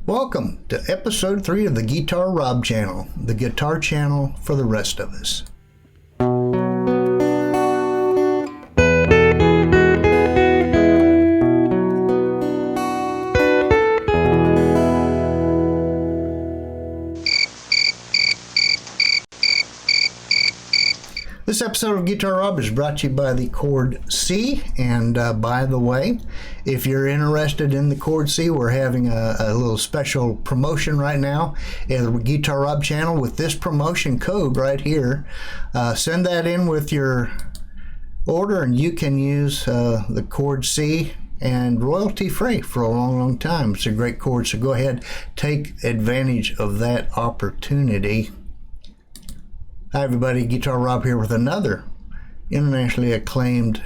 Welcome to episode 3 of the Geetar Rob channel, the guitar channel for the rest of us. This episode of Geetar Rob is brought to you by the Chord C, and by the way, if you're interested in the Chord C, we're having a little special promotion right now at the Geetar Rob channel with this promotion code right here. Send that in with your order and you can use the Chord C and royalty free for a long time. It's a great chord, so go ahead, take advantage of that opportunity. Hi everybody, Geetar Rob here with another internationally acclaimed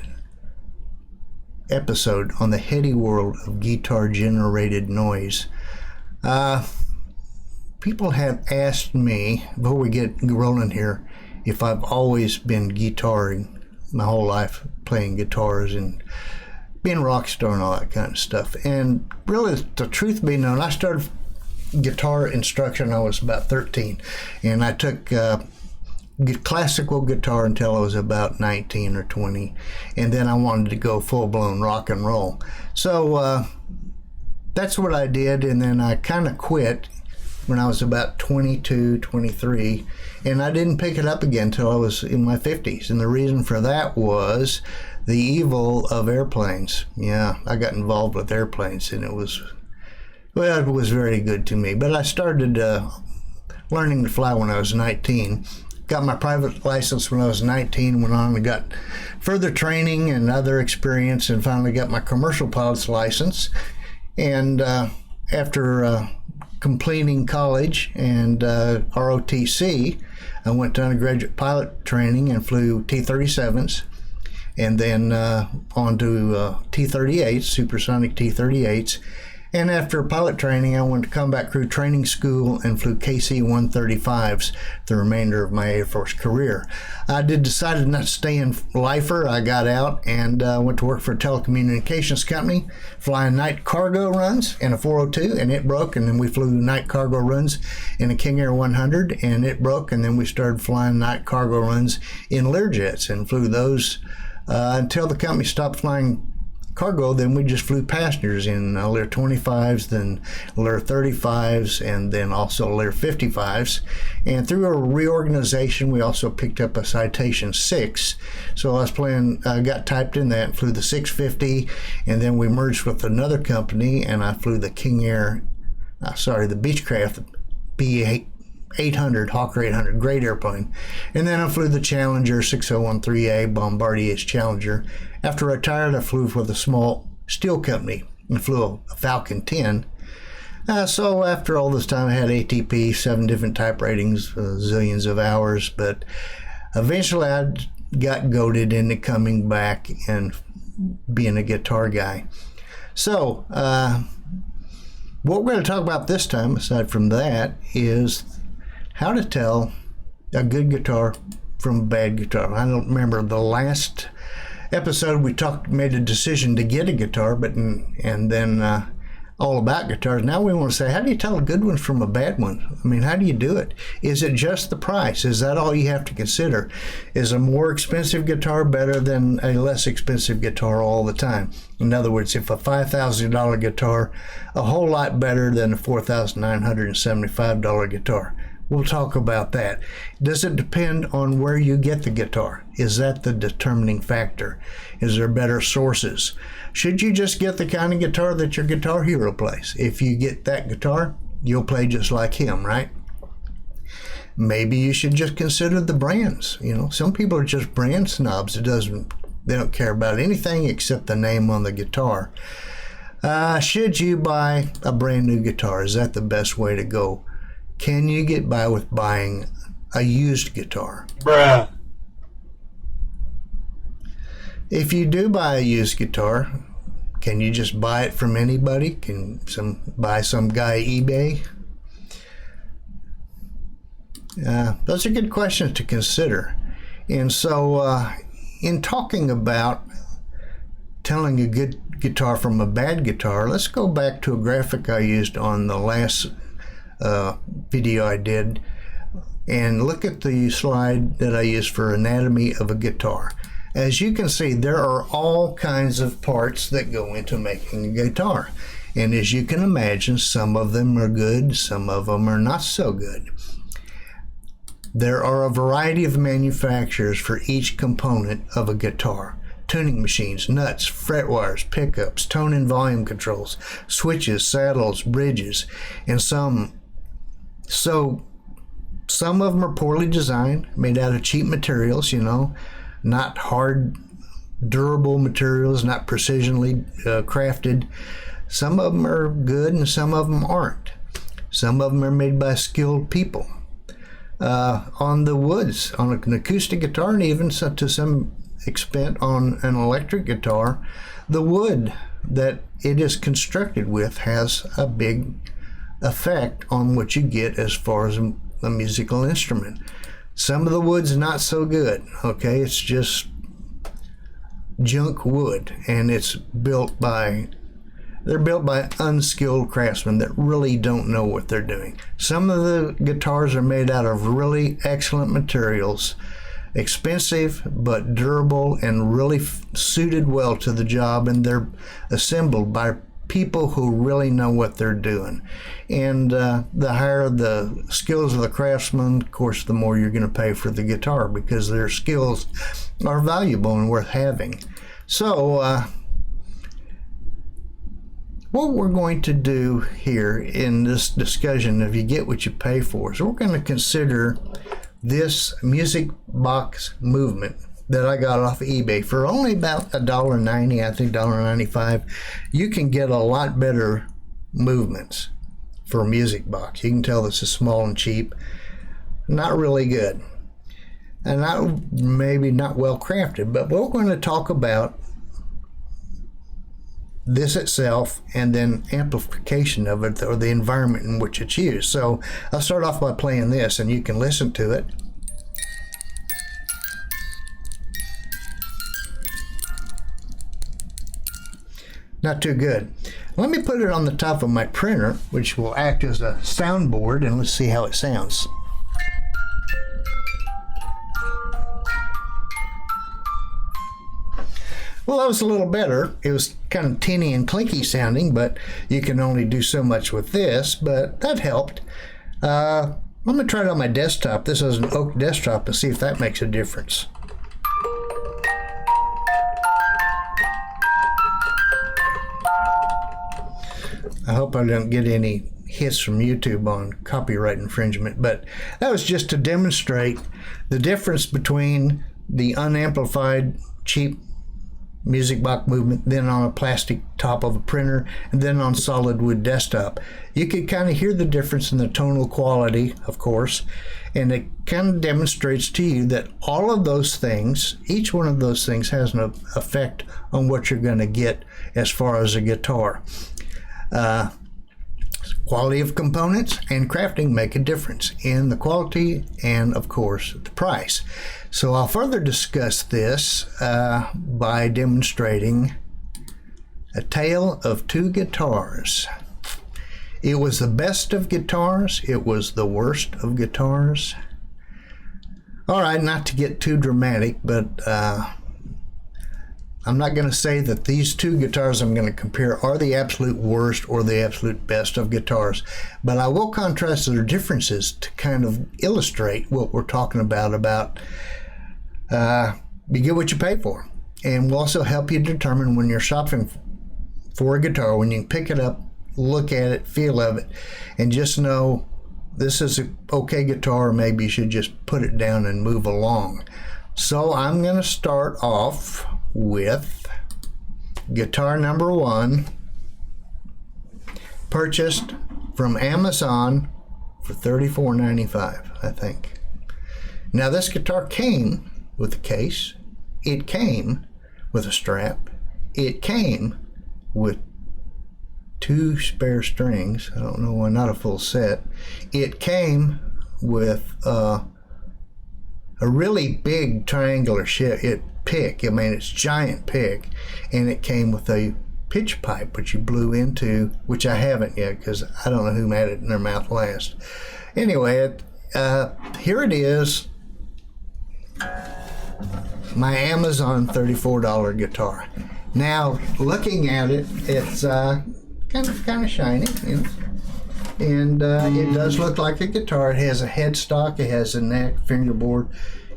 episode on the heady world of guitar generated noise. People have asked me, before we get rolling here, if I've always been guitaring my whole life, playing guitars and being a rock star and all that kind of stuff. And really, the truth be known, I started guitar instruction when I was about 13, and I took classical guitar until I was about 19 or 20, and then I wanted to go full-blown rock and roll. So that's what I did, and then I kind of quit when I was about 22, 23, and I didn't pick it up again until I was in my 50s. And the reason for that was the evil of airplanes. Yeah, I got involved with airplanes, and it was very good to me. But I started learning to fly when I was 19. Got my private license when I was 19, went on and got further training and other experience, and finally got my commercial pilot's license. And after completing college and ROTC, I went to undergraduate pilot training and flew T-37s, and then on to T-38s, supersonic T-38s. And after pilot training, I went to combat crew training school and flew KC-135s the remainder of my Air Force career. I decided not to stay in lifer. I got out and went to work for a telecommunications company, flying night cargo runs in a 402, and it broke. And then we flew night cargo runs in a King Air 100, and it broke. And then we started flying night cargo runs in Learjets and flew those until the company stopped flying cargo. Then we just flew passengers in Lear 25s, then Lear 35s, and then also Lear 55s. And through a reorganization, we also picked up a Citation 6. So I was got typed in that, flew the 650, and then we merged with another company, and I flew the the Beechcraft B800, Hawker 800, great airplane. And then I flew the Challenger 6013A, Bombardier's Challenger. After I retired, I flew with a small steel company and flew a Falcon 10. So after all this time, I had ATP, 7 different type ratings, zillions of hours, but eventually I got goaded into coming back and being a guitar guy. So what we're going to talk about this time, aside from that, is how to tell a good guitar from a bad guitar. I don't remember the last episode we made a decision to get a guitar, and then all about guitars. Now we want to say, how do you tell a good one from a bad one? I mean, how do you do it? Is it just the price? Is that all you have to consider? Is a more expensive guitar better than a less expensive guitar all the time? In other words, if a $5,000 guitar, a whole lot better than a $4,975 guitar. We'll talk about that. Does it depend on where you get the guitar? Is that the determining factor? Is there better sources? Should you just get the kind of guitar that your guitar hero plays? If you get that guitar, you'll play just like him, right? Maybe you should just consider the brands. You know, some people are just brand snobs. They don't care about anything except the name on the guitar. Should you buy a brand new guitar? Is that the best way to go? Can you get by with buying a used guitar? Bruh. If you do buy a used guitar, can you just buy it from anybody? Can buy some guy eBay? Those are good questions to consider. And so in talking about telling a good guitar from a bad guitar, let's go back to a graphic I used on the last video I did, and look at the slide that I used for anatomy of a guitar. As you can see, there are all kinds of parts that go into making a guitar. And as you can imagine, some of them are good, some of them are not so good. There are a variety of manufacturers for each component of a guitar. Tuning machines, nuts, fret wires, pickups, tone and volume controls, switches, saddles, bridges, and some of them are poorly designed, made out of cheap materials, not hard, durable materials, not precisionally crafted. Some of them are good and some of them aren't. Some of them are made by skilled people. On the woods, on an acoustic guitar, and even to some extent on an electric guitar, the wood that it is constructed with has a big effect on what you get as far as a musical instrument. Some of the wood's not so good, okay? It's just junk wood, and they're built by unskilled craftsmen that really don't know what they're doing. Some of the guitars are made out of really excellent materials, expensive but durable and really suited well to the job, and they're assembled by people who really know what they're doing. And the higher the skills of the craftsman, of course, the more you're going to pay for the guitar, because their skills are valuable and worth having. So what we're going to do here in this discussion of you get what you pay for is we're going to consider this music box movement that I got off eBay for only about $1.90, I think $1.95. You can get a lot better movements for a music box. You can tell this is small and cheap, not really good, and maybe not well crafted. But we're going to talk about this itself and then amplification of it, or the environment in which it's used. So I'll start off by playing this, and you can listen to it. Not too good. Let me put it on the top of my printer, which will act as a soundboard, and let's see how it sounds. Well, that was a little better. It was kind of tinny and clinky sounding, but you can only do so much with this, but that helped. I'm going to try it on my desktop. This is an oak desktop, and see if that makes a difference. I hope I don't get any hits from YouTube on copyright infringement, but that was just to demonstrate the difference between the unamplified, cheap music box movement, then on a plastic top of a printer, and then on solid wood desktop. You could kind of hear the difference in the tonal quality, of course, and it kind of demonstrates to you that all of those things, each one of those things has an effect on what you're going to get as far as a guitar. Quality of components and crafting make a difference in the quality and, of course, the price. So I'll further discuss this by demonstrating a tale of two guitars. It was the best of guitars. It was the worst of guitars. All right, not to get too dramatic, but I'm not going to say that these two guitars I'm going to compare are the absolute worst or the absolute best of guitars, but I will contrast their differences to kind of illustrate what we're talking about you get what you pay for. And will also help you determine when you're shopping for a guitar, when you can pick it up, look at it, feel of it, and just know this is an okay guitar, maybe you should just put it down and move along. So I'm going to start off with guitar number one, purchased from Amazon for $34.95, I think. Now this guitar came with a case, it came with a strap, it came with two spare strings, I don't know why not a full set, it came with a really big triangular pick, I mean it's giant pick, and it came with a pitch pipe, which you blew into, which I haven't yet because I don't know who had it in their mouth last. Anyway, here it is, my Amazon $34 guitar. Now, looking at it, it's kind of shiny, you know? And it does look like a guitar. It has a headstock, it has a neck, fingerboard.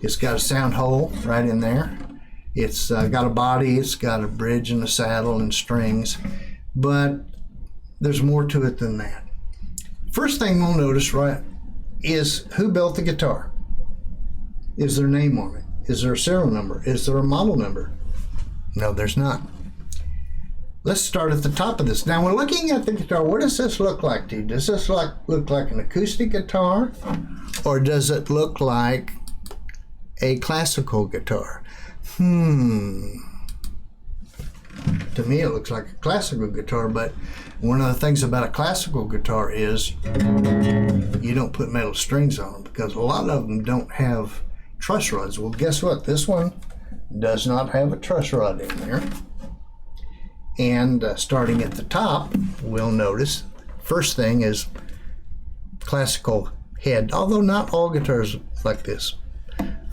It's got a sound hole right in there. It's got a body, it's got a bridge and a saddle and strings, but there's more to it than that. First thing we'll notice, right, is who built the guitar. Is there a name on it? Is there a serial number? Is there a model number? No, there's not. Let's start at the top of this. Now we're looking at the guitar. What does this look like to you? Does this look like an acoustic guitar, or does it look like a classical guitar? To me it looks like a classical guitar, but one of the things about a classical guitar is you don't put metal strings on them because a lot of them don't have truss rods. Well, guess what? This one does not have a truss rod in there. And starting at the top, we'll notice first thing is classical head, although not all guitars like this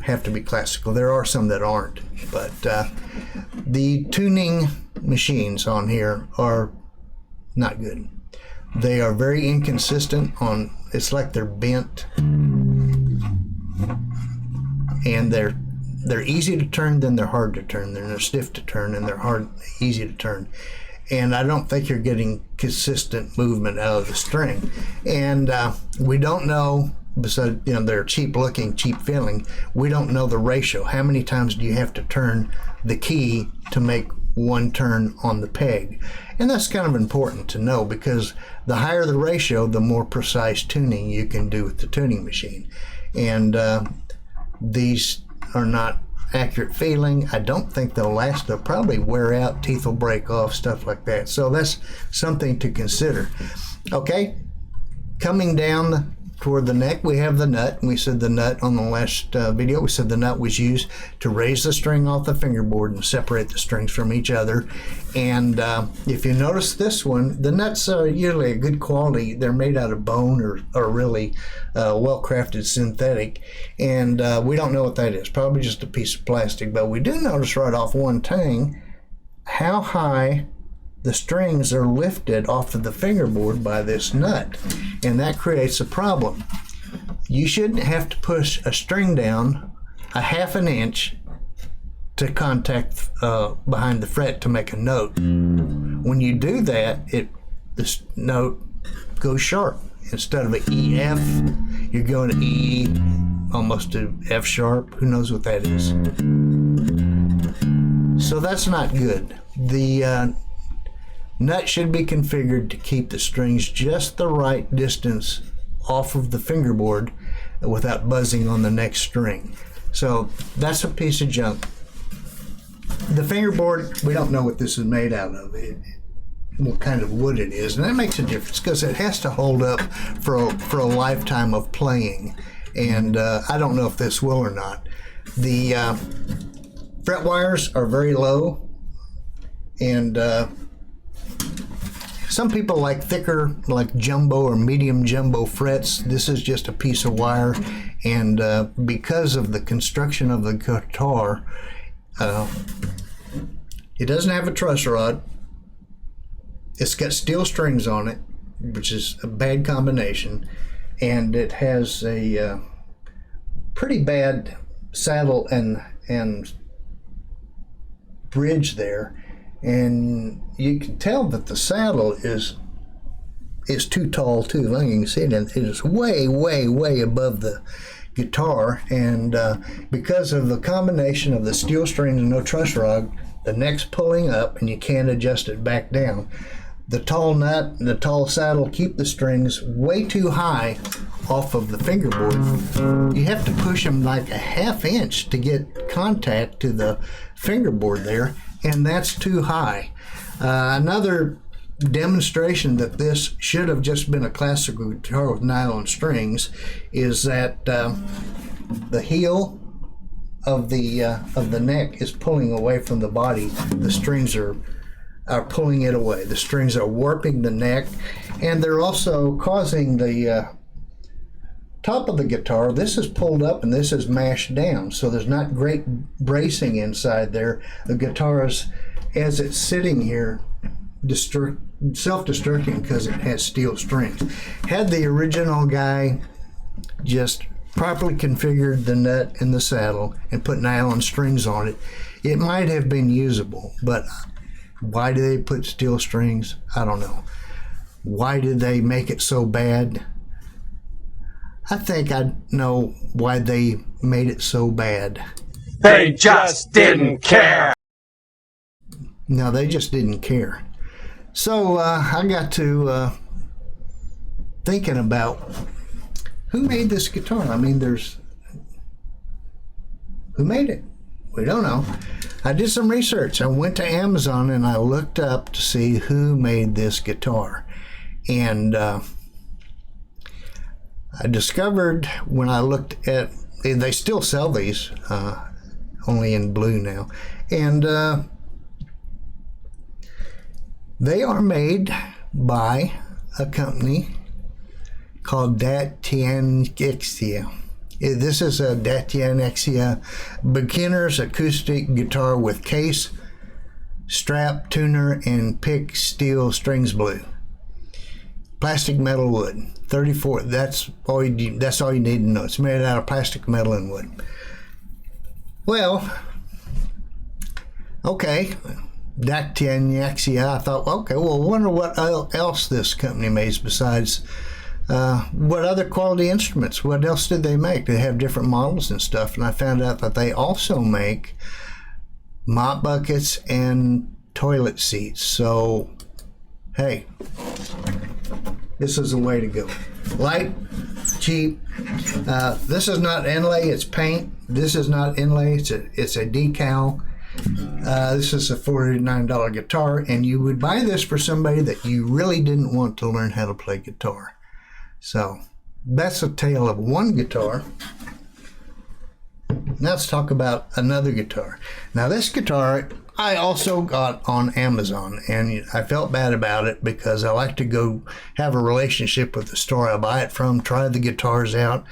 have to be classical. There are some that aren't, but the tuning machines on here are not good. They are very inconsistent on, it's like they're bent, and they're easy to turn, then they're hard to turn. Then they're stiff to turn, and they're easy to turn. And I don't think you're getting consistent movement out of the string. And we don't know, besides, you know, they're cheap looking, cheap feeling, we don't know the ratio. How many times do you have to turn the key to make one turn on the peg? And that's kind of important to know, because the higher the ratio, the more precise tuning you can do with the tuning machine. And these are not accurate feeling. I don't think they'll last. They'll probably wear out, teeth will break off, stuff like that. So that's something to consider. Okay, coming down toward the neck, we have the nut. We said the nut on the last video, we said the nut was used to raise the string off the fingerboard and separate the strings from each other. And if you notice this one, the nuts are usually a good quality. They're made out of bone or really well-crafted synthetic. And we don't know what that is. Probably just a piece of plastic. But we do notice right off one thing how high the strings are lifted off of the fingerboard by this nut, and that creates a problem. You shouldn't have to push a string down a ½ an inch to contact behind the fret to make a note. When you do that, this note goes sharp. Instead of an E F, you're going to E, almost to F sharp. Who knows what that is? So that's not good. The nut should be configured to keep the strings just the right distance off of the fingerboard without buzzing on the next string. So that's a piece of junk. The fingerboard, we don't know what this is made out of, what kind of wood it is, and that makes a difference because it has to hold up for a lifetime of playing, and I don't know if this will or not. The fret wires are very low, and some people like thicker, like jumbo or medium jumbo frets. This is just a piece of wire, and because of the construction of the guitar, it doesn't have a truss rod. It's got steel strings on it, which is a bad combination, and it has a pretty bad saddle and bridge there. And you can tell that the saddle is too tall too. Like you can see it is way, way, way above the guitar. And because of the combination of the steel strings and no truss rod, the neck's pulling up and you can't adjust it back down. The tall nut and the tall saddle keep the strings way too high off of the fingerboard. You have to push them like a ½ inch to get contact to the fingerboard there, and that's too high. Another demonstration that this should have just been a classical guitar with nylon strings is that the heel of the neck is pulling away from the body. The strings are are pulling it away. The strings are warping the neck, and they're also causing the top of the guitar. This is pulled up and this is mashed down, so there's not great bracing inside there. The guitar is, as it's sitting here, self-destructing because it has steel strings. Had the original guy just properly configured the nut in the saddle and put nylon strings on it, it might have been usable. But why do they put steel strings? I don't know. Why did they make it so bad? I think I know why they made it so bad. They just didn't care. No, they just didn't care. So I got to thinking about who made this guitar. I mean, who made it? We don't know. I did some research. I went to Amazon and I looked up to see who made this guitar. And I discovered when I looked at, they still sell these, only in blue now. And they are made by a company called Untitled. This is a Untitled beginner's acoustic guitar with case, strap, tuner, and pick steel strings blue. Plastic, metal, wood. 34. That's all you need to know. It's made out of plastic, metal, and wood. Well, okay. Untitled. I thought, okay, well, I wonder what else this company makes besides. What other quality instruments? What else did they make? They have different models and stuff, and I found out that they also make mop buckets and toilet seats. So, hey, this is the way to go. Light, cheap. This is not inlay; it's paint. This is not inlay; it's a decal. This is a $49 guitar, and you would buy this for somebody that you really didn't want to learn how to play guitar. So that's a tale of one guitar. Now let's talk about another guitar. Now this guitar I also got on Amazon, and I felt bad about it because I like to go have a relationship with the store I buy it from, try the guitars out.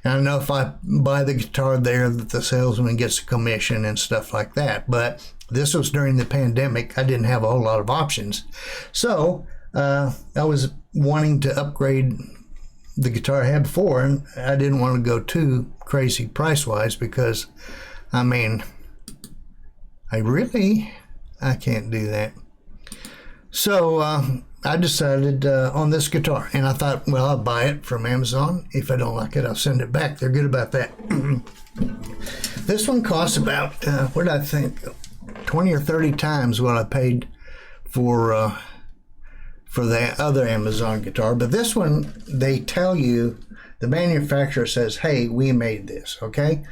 And I know if I buy the guitar there that the salesman gets a commission and stuff like that. But this was during the pandemic. I didn't have a whole lot of options. So I was wanting to upgrade the guitar I had before, and I didn't want to go too crazy price-wise because, I mean, I can't do that. So I decided on this guitar, and I thought, well, I'll buy it from Amazon. If I don't like it, I'll send it back. They're good about that. This one costs about, what did I think, 20 or 30 times what I paid for the other Amazon guitar. But this one, they tell you, the manufacturer says, hey, we made this, okay?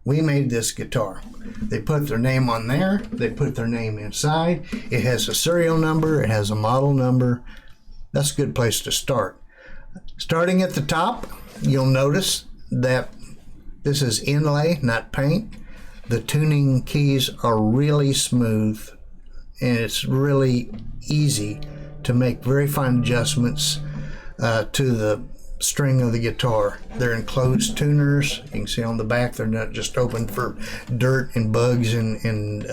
We made this guitar. They put their name on there. They put their name inside. It has a serial number. It has a model number. That's a good place to start. Starting at the top, you'll notice that this is inlay, not paint. The tuning keys are really smooth, and it's really easy to make very fine adjustments to the string of the guitar. They're enclosed tuners. You can see on the back they're not just open for dirt and bugs and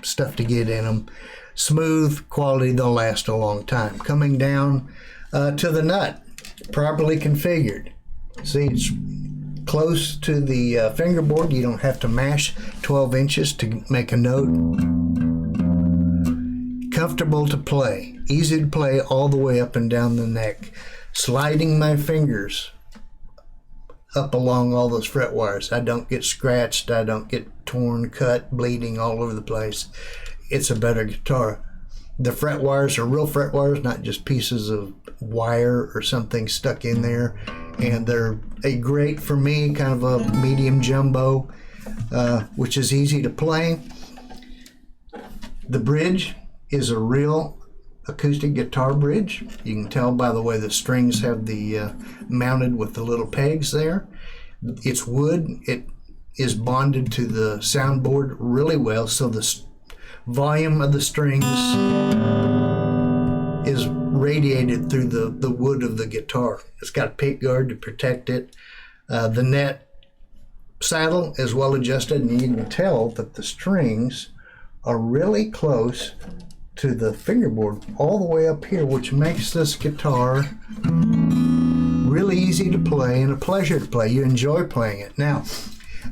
stuff to get in them. Smooth quality, they'll last a long time. Coming down to the nut, properly configured. See, it's close to the fingerboard. You don't have to mash 12 inches to make a note. Comfortable to play, easy to play all the way up and down the neck. Sliding my fingers up along all those fret wires. I don't get scratched, I don't get torn, cut, bleeding all over the place. It's a better guitar. The fret wires are real fret wires, not just pieces of wire or something stuck in there. And they're a great, for me, kind of a medium jumbo, which is easy to play. The bridge is a real acoustic guitar bridge. You can tell by the way the strings have the mounted with the little pegs there. It's wood. It is bonded to the soundboard really well, so volume of the strings is radiated through the wood of the guitar. It's got a pick guard to protect it. The net saddle is well adjusted, and you can tell that the strings are really close to the fingerboard all the way up here, which makes this guitar really easy to play and a pleasure to play. You enjoy playing it. Now,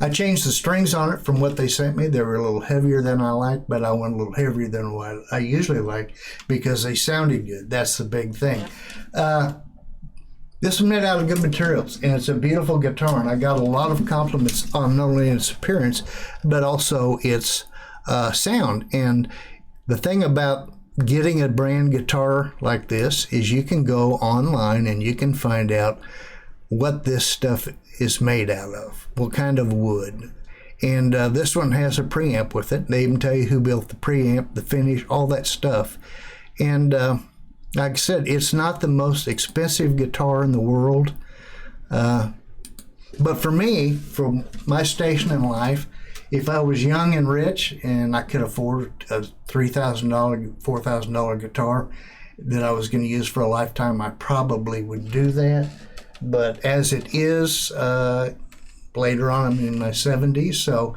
I changed the strings on it from what they sent me. They were a little heavier than I like, but I went a little heavier than what I usually like because they sounded good. That's the big thing. This is made out of good materials, and it's a beautiful guitar, and I got a lot of compliments on not only its appearance, but also its sound. And the thing about getting a brand guitar like this is you can go online and you can find out what this stuff is made out of, what kind of wood. And this one has a preamp with it. They even tell you who built the preamp, the finish, all that stuff. And like I said, it's not the most expensive guitar in the world. But for me, from my station in life, if I was young and rich and I could afford a $3,000, $4,000 guitar that I was going to use for a lifetime, I probably would do that. But as it is, later on I'm in my 70s, so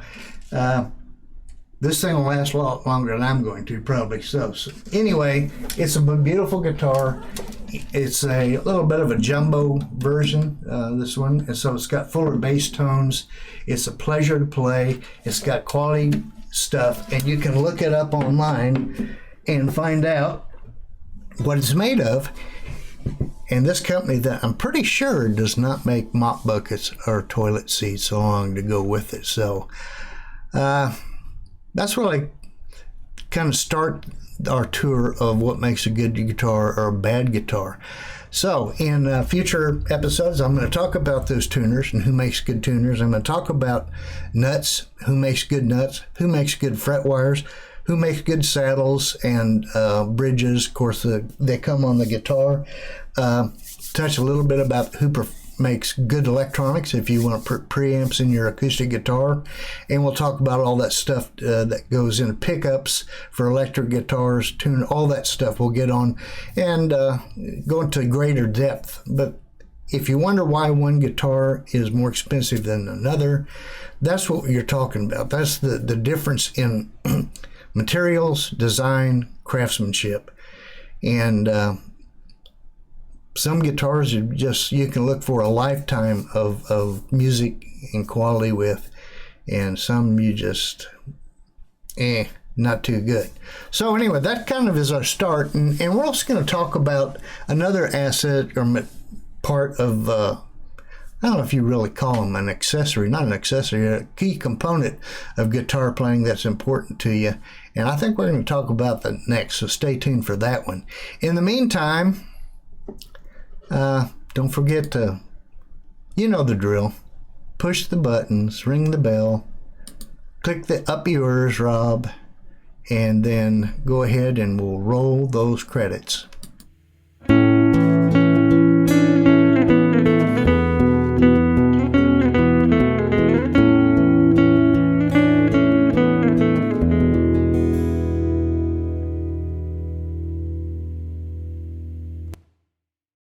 this thing will last a lot longer than I'm going to, probably. So anyway, it's a beautiful guitar. It's a little bit of a jumbo version, this one, and so it's got fuller bass tones. It's a pleasure to play. It's got quality stuff, and you can look it up online and find out what it's made of. And this company that I'm pretty sure does not make mop buckets or toilet seats along to go with it. So that's where I kind of start our tour of what makes a good guitar or a bad guitar. So in future episodes, I'm going to talk about those tuners and who makes good tuners. I'm going to talk about nuts, who makes good nuts, who makes good fret wires, who makes good saddles and bridges. Of course, they come on the guitar. Touch a little bit about who makes good electronics if you want to put preamps in your acoustic guitar. And we'll talk about all that stuff that goes into pickups for electric guitars, tune, all that stuff we'll get on and go into greater depth. But if you wonder why one guitar is more expensive than another, that's what you're talking about. That's the difference in materials, design, craftsmanship. And some guitars are just, you can look for a lifetime of music and quality with, and some you just, not too good. So anyway, that kind of is our start, and we're also going to talk about another asset or part of, I don't know if you really call them an accessory, not an accessory, a key component of guitar playing that's important to you. And I think we're going to talk about that next, so stay tuned for that one. In the meantime, don't forget to, you know the drill, push the buttons, ring the bell, click the up yours, Rob, and then go ahead and we'll roll those credits.